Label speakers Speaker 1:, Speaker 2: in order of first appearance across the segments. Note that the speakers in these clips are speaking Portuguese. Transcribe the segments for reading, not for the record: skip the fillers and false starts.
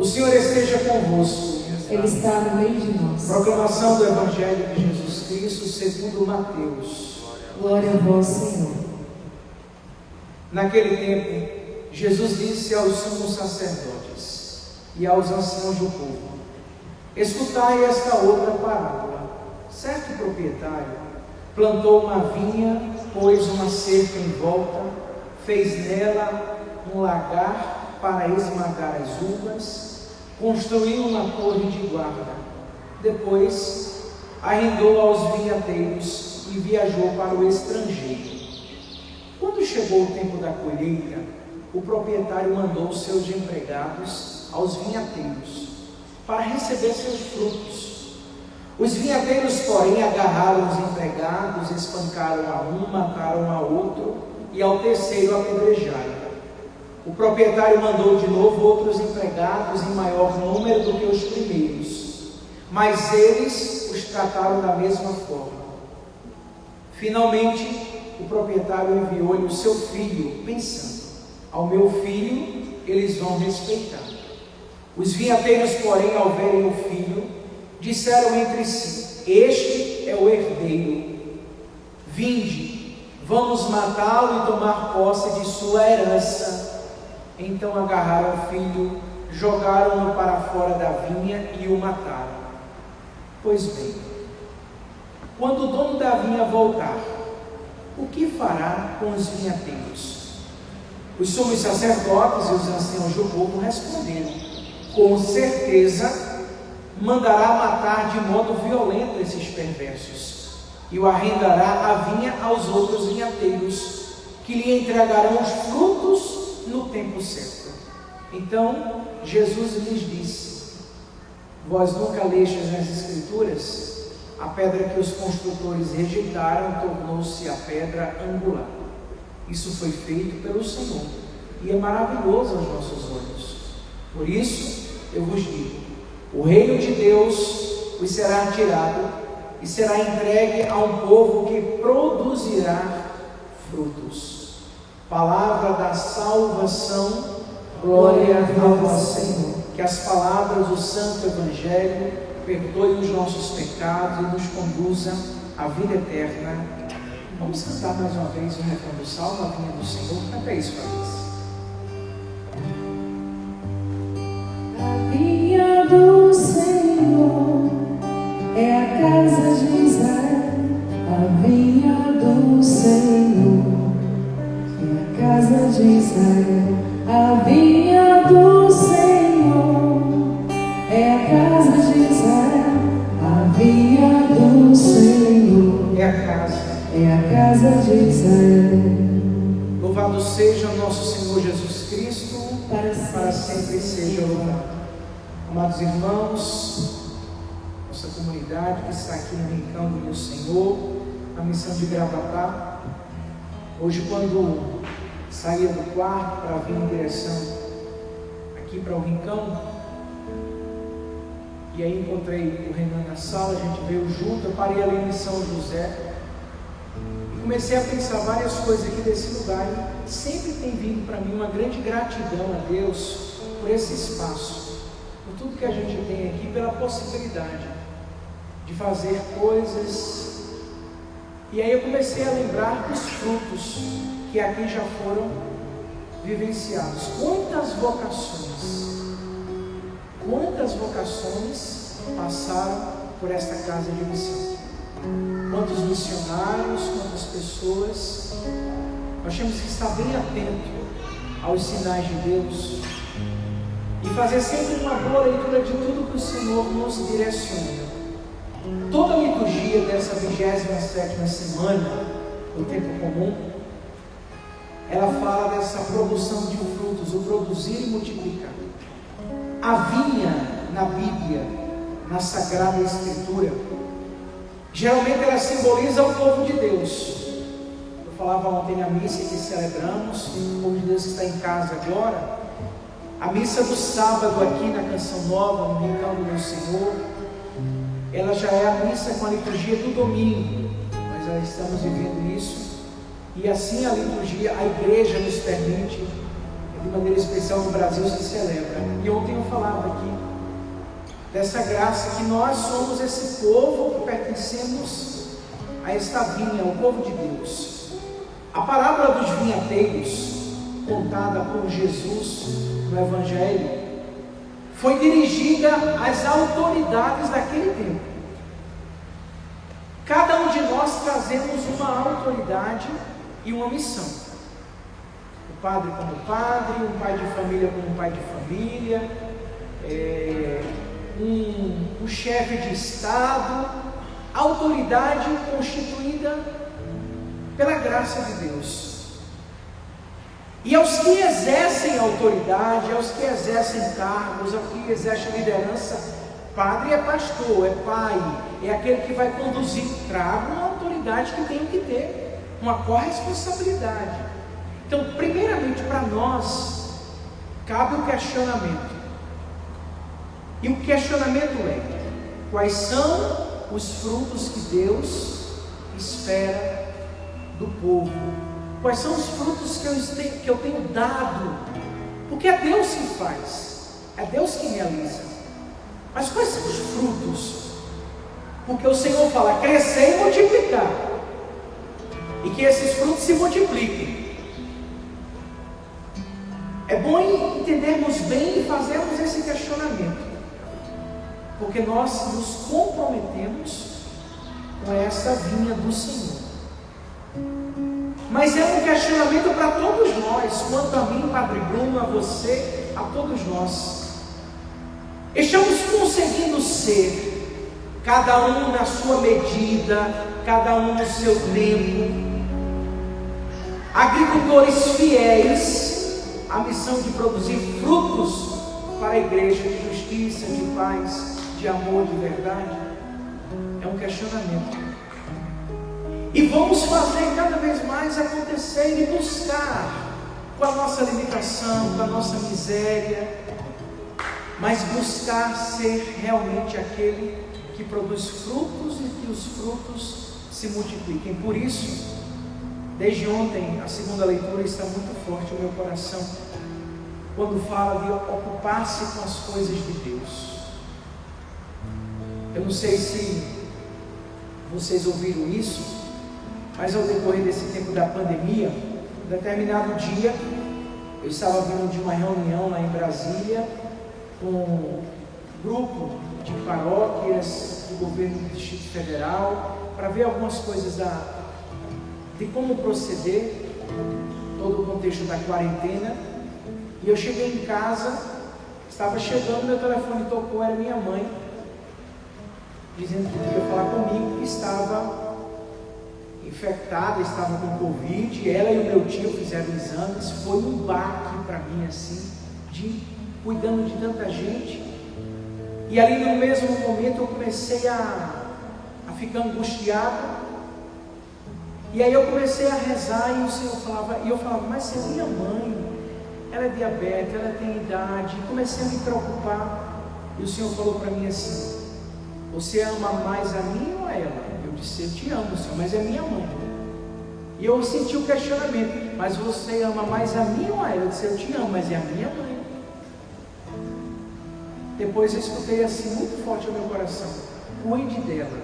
Speaker 1: O Senhor esteja convosco.
Speaker 2: Ele está no meio de nós.
Speaker 1: Proclamação do Evangelho de Jesus Cristo segundo Mateus.
Speaker 2: Glória a vós, Senhor.
Speaker 1: Naquele tempo, Jesus disse aos sumos sacerdotes e aos anciãos do povo: escutai esta outra parábola. Certo proprietário plantou uma vinha, pôs uma cerca em volta, fez nela um lagar para esmagar as uvas, construiu uma torre de guarda, depois arrendou aos vinhateiros e viajou para o estrangeiro. Quando chegou o tempo da colheita, o proprietário mandou seus empregados aos vinhateiros para receber seus frutos. Os vinhateiros, porém, agarraram os empregados, espancaram a um, mataram a outro e ao terceiro apedrejaram. O proprietário mandou de novo outros empregados em maior número do que os primeiros, mas eles os trataram da mesma forma. Finalmente, o proprietário enviou-lhe o seu filho, pensando: ao meu filho eles vão respeitar. Os vinhateiros, porém, ao verem o filho, disseram entre si: este é o herdeiro. Vinde, vamos matá-lo e tomar posse de sua herança. Então agarraram o filho, jogaram-no para fora da vinha e o mataram. Pois bem, quando o dono da vinha voltar, o que fará com os vinhateiros? Os sumos sacerdotes e os anciãos do povo responderam: com certeza mandará matar de modo violento esses perversos e o arrendará a vinha aos outros vinhateiros, que lhe entregarão os frutos no tempo certo. Então Jesus lhes disse: vós nunca lestes nas Escrituras? A pedra que os construtores rejeitaram tornou-se a pedra angular. Isso foi feito pelo Senhor e é maravilhoso aos nossos olhos. Por isso eu vos digo: o reino de Deus vos será tirado e será entregue a um povo que produzirá frutos. Palavra da salvação. Glória a vós, Senhor. Que as palavras do Santo Evangelho perdoem os nossos pecados e nos conduza à vida eterna. Vamos cantar mais uma vez o refrão do Salmo, a vinha do Senhor. Canta isso para nós.
Speaker 2: A vinha do Senhor é a casa de Israel. A vinha do Senhor é a casa de Israel. A vinha do Senhor é a casa de Israel. A vinha do Senhor é a casa de Israel.
Speaker 1: Louvado seja o nosso Senhor Jesus Cristo, para sempre seja louvado. Amados irmãos, nossa comunidade que está aqui no Rincão do meu Senhor, a missão de Gravatá. Hoje, quando saía do quarto para vir em direção aqui para o Rincão, e aí encontrei o Renan na sala, a gente veio junto, eu parei ali em São José e comecei a pensar várias coisas aqui desse lugar, e sempre tem vindo para mim uma grande gratidão a Deus por esse espaço, por tudo que a gente tem aqui, pela possibilidade de fazer coisas. E aí eu comecei a lembrar dos frutos que aqui já foram vivenciados. Quantas vocações passaram por esta casa de missão? Quantos missionários, quantas pessoas? Nós temos que estar bem atentos aos sinais de Deus e fazer sempre uma boa leitura de tudo que o Senhor nos direciona. Toda a liturgia dessa 27ª semana do tempo comum, ela fala dessa produção de frutos, o produzir e multiplicar. A vinha na Bíblia, na Sagrada Escritura, geralmente ela simboliza o povo de Deus. Eu falava ontem na missa que celebramos, o povo de Deus que está em casa agora, a missa do sábado aqui na Canção Nova, no Rincão do meu Senhor, ela já é a missa com a liturgia do domingo. Nós já estamos vivendo isso, e assim a liturgia, a igreja nos permite de maneira especial no Brasil se celebra. E ontem eu falava aqui dessa graça que nós somos esse povo que pertencemos a esta vinha, o povo de Deus. A parábola dos vinhateiros, contada por Jesus no Evangelho, foi dirigida às autoridades daquele tempo. Cada um de nós trazemos uma autoridade e uma missão. O padre como padre, um pai de família como pai de família, um chefe de Estado, autoridade constituída pela graça de Deus. E aos que exercem autoridade, aos que exercem cargos, aos que exercem liderança, padre é pastor, é pai, é aquele que vai conduzir, traga uma autoridade que tem que ter, uma corresponsabilidade. Então, primeiramente para nós, cabe o questionamento. E o questionamento é: quais são os frutos que Deus espera do povo? Quais são os frutos que eu tenho dado? Porque é Deus que faz, é Deus que realiza. Mas quais são os frutos? Porque o Senhor fala: crescer e multiplicar, e que esses frutos se multipliquem. É bom entendermos bem e fazermos esse questionamento, porque nós nos comprometemos com essa vinha do Senhor. Mas é um questionamento para todos nós, quanto a mim, Padre Bruno, a você, a todos nós. Estamos conseguindo ser, cada um na sua medida, cada um no seu tempo, agricultores fiéis à missão de produzir frutos para a igreja, de justiça, de paz, de amor, de verdade? É um questionamento. E vamos fazer cada vez mais acontecer e buscar, com a nossa limitação, com a nossa miséria, mas buscar ser realmente aquele que produz frutos e que os frutos se multipliquem. Por isso, desde ontem, a segunda leitura está muito forte no meu coração, quando fala de ocupar-se com as coisas de Deus. Eu não sei se vocês ouviram isso, mas ao decorrer desse tempo da pandemia, um determinado dia, eu estava vindo de uma reunião lá em Brasília, com um grupo de paróquias do governo do Distrito Federal, para ver algumas coisas de como proceder, todo o contexto da quarentena. E eu cheguei em casa, estava chegando, meu telefone tocou, era minha mãe, dizendo que queria falar comigo, que estava infectada, estava com Covid. Ela e o meu tio fizeram exames. Foi um baque para mim, assim, cuidando de tanta gente. E ali no mesmo momento eu comecei a ficar angustiado. E aí eu comecei a rezar e o Senhor falava, e eu falava: mas se é minha mãe, ela é diabética, ela tem idade. E comecei a me preocupar. E o Senhor falou para mim assim: você ama mais a mim ou a ela? Eu disse: eu te amo, Senhor, mas é minha mãe. E eu senti o questionamento: mas você ama mais a mim ou a ela? Eu disse: eu te amo, mas é a minha mãe. Depois eu escutei assim muito forte ao meu coração: cuide dela,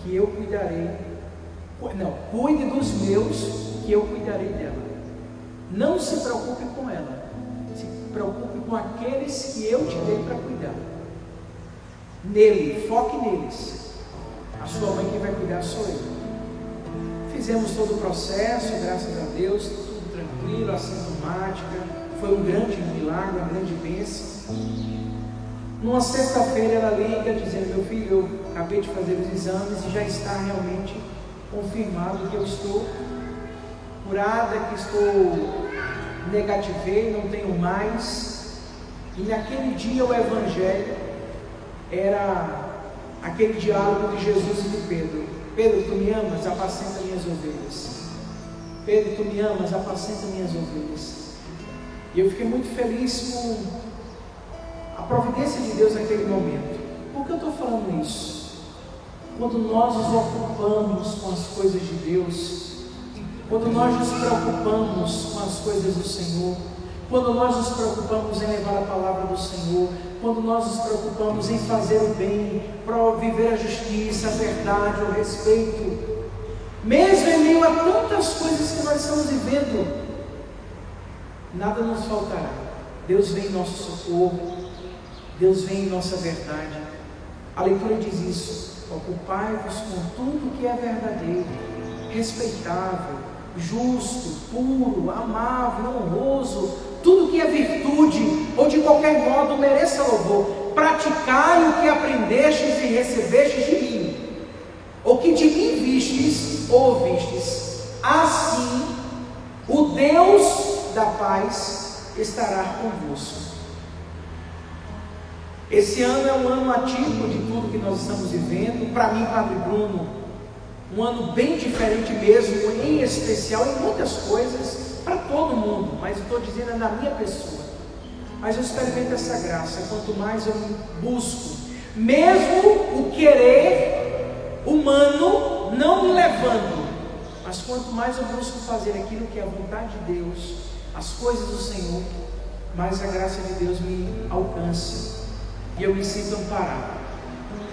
Speaker 1: que eu cuidarei. Não, cuide dos meus, que eu cuidarei dela. Não se preocupe com ela, se preocupe com aqueles que eu te dei para cuidar. Nele, foque neles. A sua mãe quem vai cuidar sou eu. Fizemos todo o processo, graças a Deus, tudo tranquilo, assintomática. Foi um grande milagre, uma grande bênção. Numa sexta-feira ela liga dizendo: meu filho, eu acabei de fazer os exames e já está realmente confirmado que eu estou curada, que estou negativei, não tenho mais. E naquele dia o Evangelho era aquele diálogo de Jesus e de Pedro: Pedro, tu me amas? Apacenta minhas ovelhas. Pedro, tu me amas? Apacenta minhas ovelhas. E eu fiquei muito feliz com a providência de Deus naquele momento. Por que eu estou falando isso? Quando nós nos ocupamos com as coisas de Deus, quando nós nos preocupamos com as coisas do Senhor, quando nós nos preocupamos em levar a palavra do Senhor, quando nós nos preocupamos em fazer o bem, para viver a justiça, a verdade, o respeito, mesmo em meio a tantas coisas que nós estamos vivendo, nada nos faltará. Deus vem em nosso socorro, Deus vem em nossa verdade. A leitura diz isso: ocupai-vos com tudo que é verdadeiro, respeitável, justo, puro, amável, honroso, tudo que é virtude, ou de qualquer modo mereça louvor. Praticai o que aprendestes e recebestes de mim, ou que de mim vistes ou ouvistes. Assim, o Deus da paz estará convosco. Esse ano é um ano atípico de tudo que nós estamos vivendo. Para mim, Padre Bruno, um ano bem diferente mesmo, em especial em muitas coisas, para todo mundo, mas eu estou dizendo é na minha pessoa. Mas eu experimento essa graça, quanto mais eu busco, mesmo o querer humano não me levando, mas quanto mais eu busco fazer aquilo que é a vontade de Deus, as coisas do Senhor, mais a graça de Deus me alcança, e eu me sinto amparado,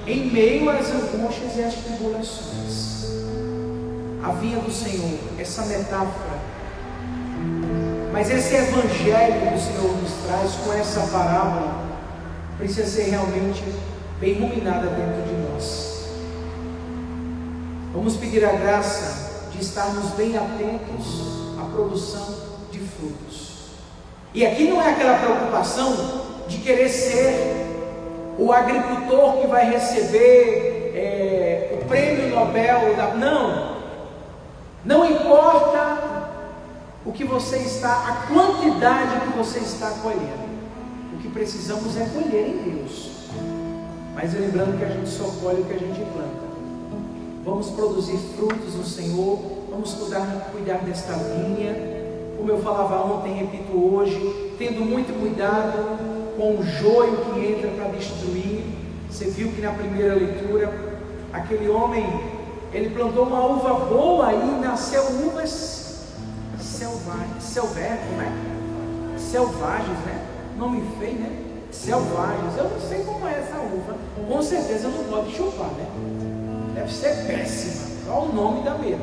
Speaker 1: em meio às angústias e às tribulações. A vinha do Senhor, essa metáfora, mas esse evangelho que o Senhor nos traz com essa parábola, precisa ser realmente bem ruminada dentro de nós. Vamos pedir a graça de estarmos bem atentos à produção de frutos. E aqui não é aquela preocupação de querer ser o agricultor que vai receber o prêmio Nobel. Não importa o que você está, a quantidade que você está colhendo. O que precisamos é colher em Deus. Mas lembrando que a gente só colhe o que a gente planta. Vamos produzir frutos no Senhor. Vamos cuidar desta vinha. Como eu falava ontem, repito hoje, tendo muito cuidado com o joio que entra para destruir. Você viu que na primeira leitura, aquele homem, ele plantou uma uva boa e nasceu uvas selvagens, né? Nome feio, né? Selvagens. Eu não sei como é essa uva. Com certeza não pode chupar, né? Deve ser péssima. Só o nome dá medo.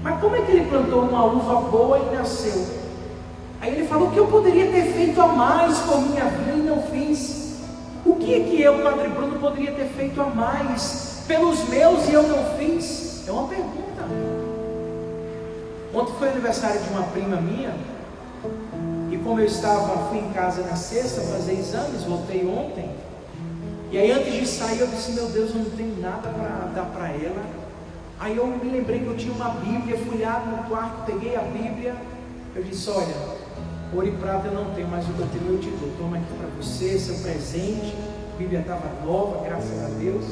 Speaker 1: Mas como é que ele plantou uma uva boa e nasceu? Aí ele falou que eu poderia ter feito a mais por minha vida e não fiz. O que é que eu, Padre Bruno, poderia ter feito a mais pelos meus e eu não fiz? É uma pergunta. Ontem foi aniversário de uma prima minha, e como eu fui em casa na sexta fazer exames, voltei ontem, e aí antes de sair eu disse: meu Deus, eu não tenho nada para dar para ela. Aí eu me lembrei que eu tinha uma Bíblia, fui lá no quarto, peguei a Bíblia, eu disse: olha, ouro e prata eu não tenho, mas o que eu tenho eu te dou, toma aqui para você, seu presente. A Bíblia estava nova, graças a Deus.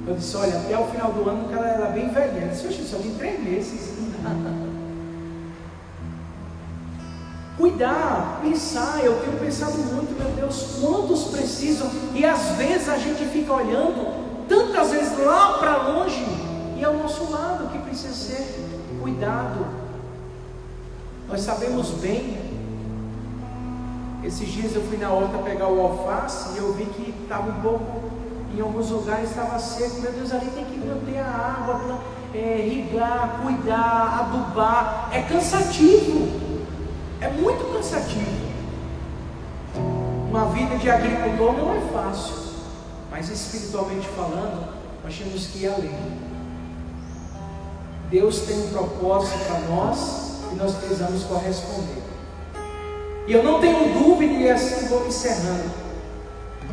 Speaker 1: Eu disse: olha, até o final do ano, ela era bem velha. Eu disse: oxe, só tem 3 meses. Cuidar, pensar. Eu tenho pensado muito, meu Deus, quantos precisam, e às vezes a gente fica olhando, tantas vezes lá para longe, e ao nosso lado, que precisa ser cuidado. Nós sabemos bem. Esses dias eu fui na horta pegar o alface, e eu vi que estava um pouco, em alguns lugares estava seco. Meu Deus, ali tem que manter a água, irrigar, cuidar, adubar. É cansativo, é muito cansativo. Uma vida de agricultor não é fácil, mas espiritualmente falando, nós temos que ir além. Deus tem um propósito para nós e nós precisamos corresponder. E eu não tenho dúvida, e assim vou encerrando,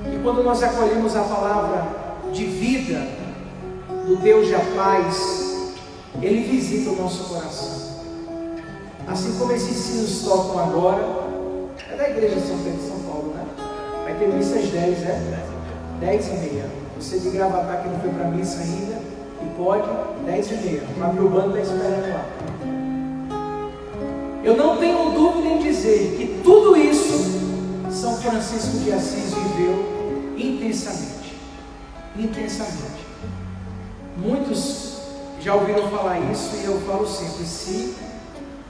Speaker 1: que quando nós acolhemos a palavra de vida do Deus da paz, Ele visita o nosso coração. Assim como esses sinos tocam agora, é da igreja de São Pedro de São Paulo, né? Vai ter missa às 10, né? 10h30. Você de Gravatá que não foi para a missa ainda, e pode, 10h30. O Padre Urbano está esperando lá. Eu não tenho dúvida em dizer que tudo isso São Francisco de Assis viveu intensamente. Intensamente. Muitos já ouviram falar isso, e eu falo sempre: se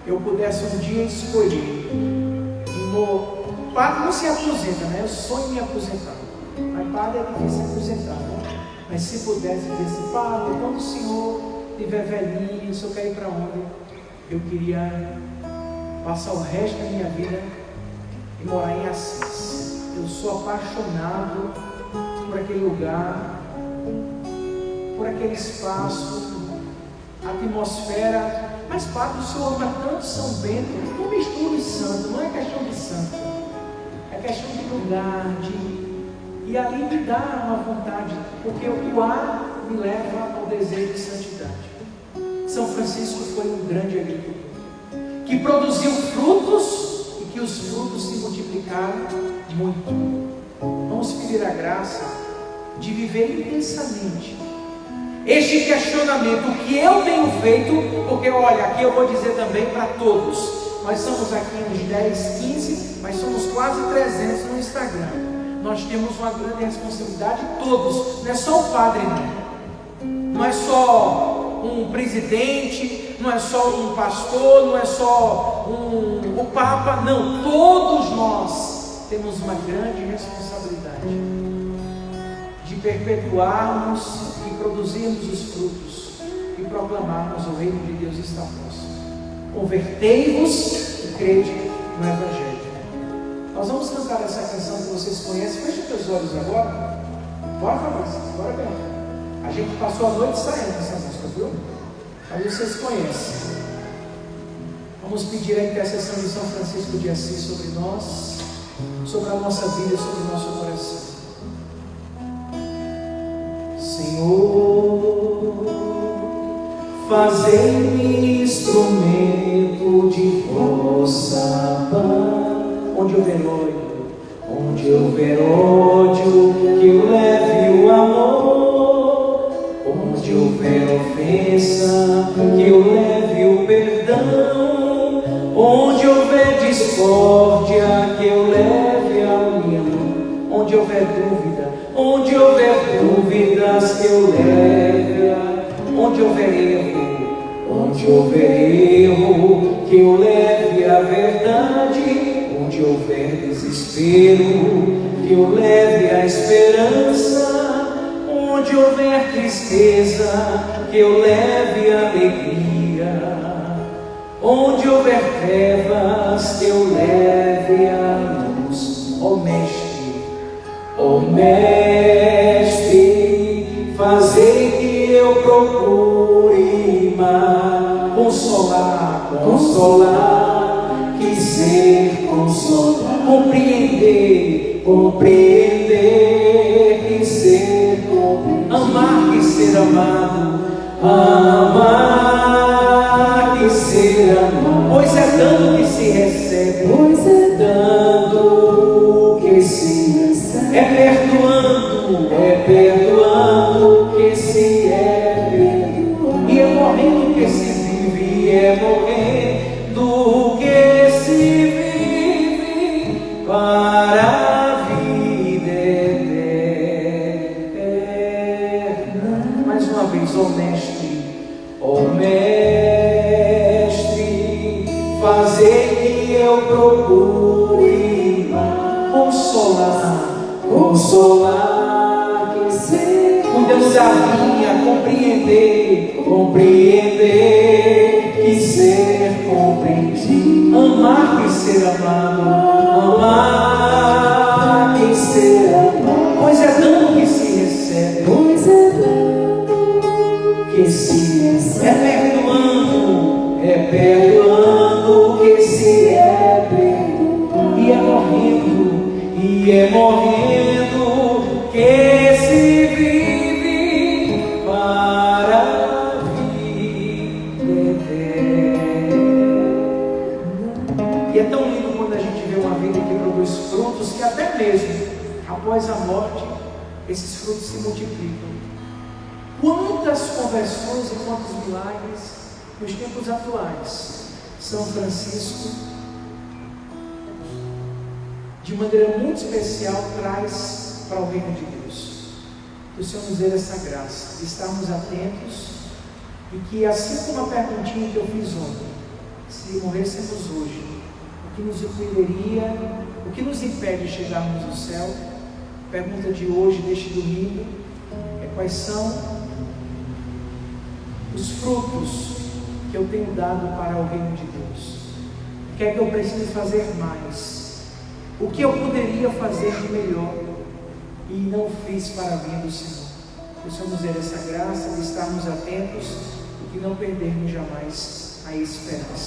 Speaker 1: eu pudesse um dia escolher, o padre não se aposenta, né? Eu sonho em me aposentar, mas padre é difícil se aposentar, né? Mas se pudesse dizer assim, padre, quando o senhor estiver velhinho, o senhor quer ir para onde? Eu queria passar o resto da minha vida e morar em Assis. Eu sou apaixonado por aquele lugar, por aquele espaço, a atmosfera. Mas padre, o senhor ama tanto São Bento, não misture santo, não é questão de santo, é questão de lugar, e ali me dá uma vontade, porque o ar me leva ao desejo de santidade. São Francisco foi um grande agricultor, que produziu frutos e que os frutos se multiplicaram muito. Vamos pedir a graça de viver intensamente este questionamento, o que eu tenho feito, porque olha, aqui eu vou dizer também para todos, nós somos aqui uns 10, 15, mas somos quase 300 no Instagram. Nós temos uma grande responsabilidade, todos, não é só o padre, não é só um presidente, não é só um pastor, não é só o Papa, não, todos nós temos uma grande responsabilidade de perpetuarmos e produzirmos os frutos e proclamarmos o reino de Deus está próximo. Convertei-vos e crede no Evangelho. Nós vamos cantar essa canção que vocês conhecem. Feche os teus olhos agora. Bora, Fabrício, bora bem. A gente passou a noite saindo dessa música, viu? Mas vocês conhecem. Vamos pedir a intercessão de São Francisco de Assis sobre nós, sobre a nossa vida, sobre o nosso coração. Senhor, fazei-me instrumento de vossa paz. Onde houver ódio, que eu leve o amor. Onde houver ofensa, que eu leve o perdão. Onde houver discórdia, que eu leve a união. Onde houver dúvidas, que eu leve onde houver erro, que eu leve a verdade. Onde houver desespero, que eu leve a esperança. Onde houver tristeza, que eu leve a alegria. Onde houver trevas, que eu leve a luz. Ó Mestre, fazei que eu procure consolar, quiser consolar, compreender, quiser amar, que ser amado, amar, que ser amado. Pois é dando que se recebe, é perdoando que se é perdoado, e é morrendo que se vive, e é morrendo que se vive para a vida eterna. Mais uma vez, ó Mestre, fazei que eu procure consolar, cuidando da minha, compreender, quiser compreendido, amar, que ser amado, amar, que ser amado. Pois é dando que se recebe, é perdoando que se é perdoado, e é morrendo que se vive para a vida eterna. E é tão lindo quando a gente vê uma vida que produz frutos, que até mesmo após a morte esses frutos se multiplicam. Quantas conversões e quantos milagres nos tempos atuais São Francisco, de maneira muito especial, traz para o reino de Deus. Que o Senhor nos dê essa graça de estarmos atentos, e que, assim como a perguntinha que eu fiz ontem, Se morrêssemos hoje, o que nos impediria, o que nos impede de chegarmos ao céu? A pergunta de hoje, deste domingo, é: quais são os frutos que eu tenho dado para o reino de Deus? O que é que eu preciso fazer mais? O que eu poderia fazer de melhor e não fiz para a vinda do Senhor? Possamos ter essa graça de estarmos atentos e de não perdermos jamais a esperança.